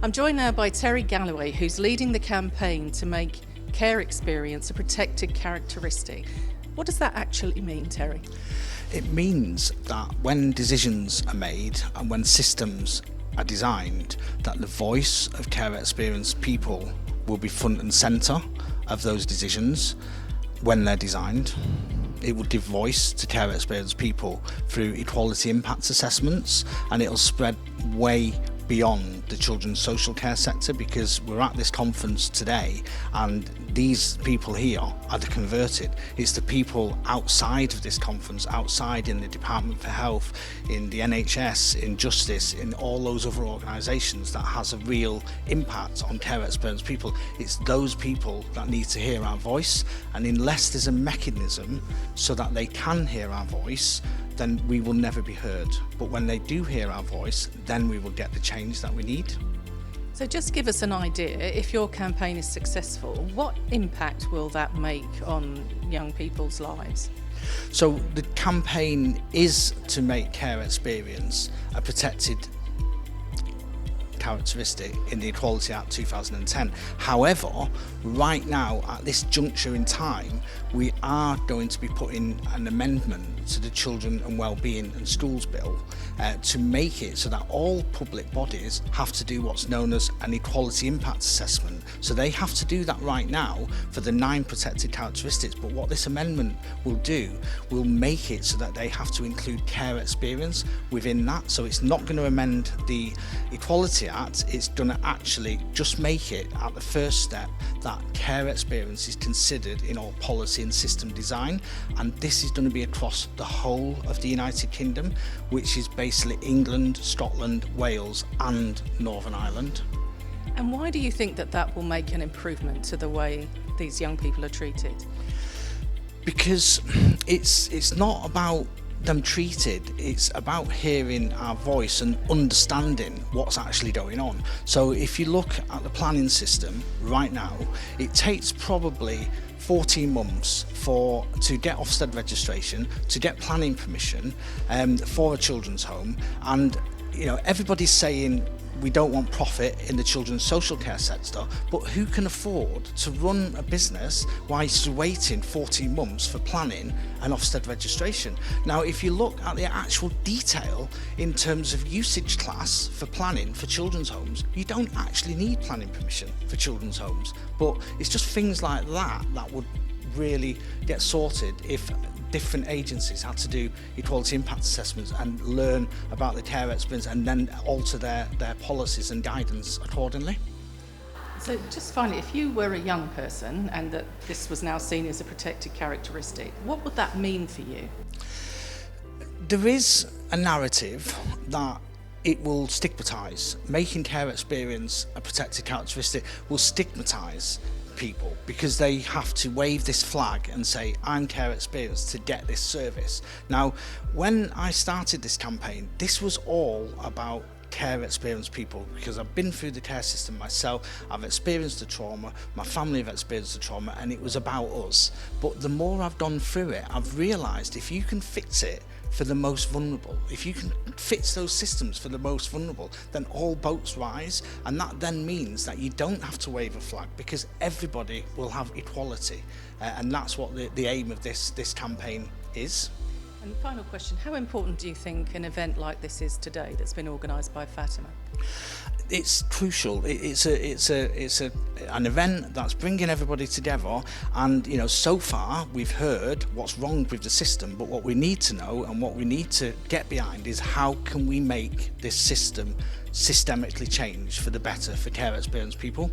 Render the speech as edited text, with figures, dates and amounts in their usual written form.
I'm joined now by Terry Galloway, who's leading the campaign to make care experience a protected characteristic. What does that actually mean, Terry? It means that when decisions are made and when systems are designed, that the voice of care experienced people will be front and centre of those decisions when they're designed. It will give voice to care experienced people through equality impact assessments, and it'll spread way beyond the children's social care sector, because we're at this conference today and these people here are the converted. It's the people outside of this conference, outside in the Department for Health, in the NHS, in Justice, in all those other organisations that has a real impact on care experienced people. It's those people that need to hear our voice, and unless there's a mechanism so that they can hear our voice, then we will never be heard. But when they do hear our voice, then we will get the change that we need. So just give us an idea, if your campaign is successful, what impact will that make on young people's lives? So the campaign is to make care experience a protected characteristic in the Equality Act 2010. However, right now at this juncture in time, we are going to be putting an amendment to the Children and Wellbeing and Schools Bill to make it so that all public bodies have to do what's known as an equality impact assessment. So they have to do that right now for the 9 protected characteristics, but what this amendment will do will make it so that they have to include care experience within that. So it's not going to amend the Equality Act, it's going to actually just make it at the first step that care experience is considered in all policy and system design, and this is going to be across the whole of the United Kingdom, which is basically England, Scotland, Wales and Northern Ireland. And why do you think that that will make an improvement to the way these young people are treated? Because it's not about them treated, it's about hearing our voice and understanding what's actually going on. So if you look at the planning system right now, it takes probably 14 months to get Ofsted registration, to get planning permission for a children's home, and everybody's saying we don't want profit in the children's social care sector, but who can afford to run a business whilst waiting 14 months for planning and Ofsted registration? Now, if you look at the actual detail in terms of usage class for planning for children's homes, you don't actually need planning permission for children's homes. But it's just things like that that would really get sorted if different agencies had to do equality impact assessments and learn about the care experience and then alter their policies and guidance accordingly. So just finally, if you were a young person and that this was now seen as a protected characteristic, what would that mean for you? There is a narrative that it will stigmatise. Making care experience a protected characteristic will stigmatise people because they have to wave this flag and say, I'm care experienced to get this service. Now, when I started this campaign, this was all about care experienced people, because I've been through the care system myself, I've experienced the trauma, my family have experienced the trauma, and it was about us. But the more I've gone through it, I've realised if you can fix it for the most vulnerable, if you can fix those systems for the most vulnerable, then all boats rise, and that then means that you don't have to wave a flag because everybody will have equality, and that's what the aim of this campaign is. And final question, how important do you think an event like this is today that's been organised by Fatima? It's crucial. It's an event that's bringing everybody together, and so far we've heard what's wrong with the system, but what we need to know and what we need to get behind is how can we make this system systemically change for the better for care experienced people.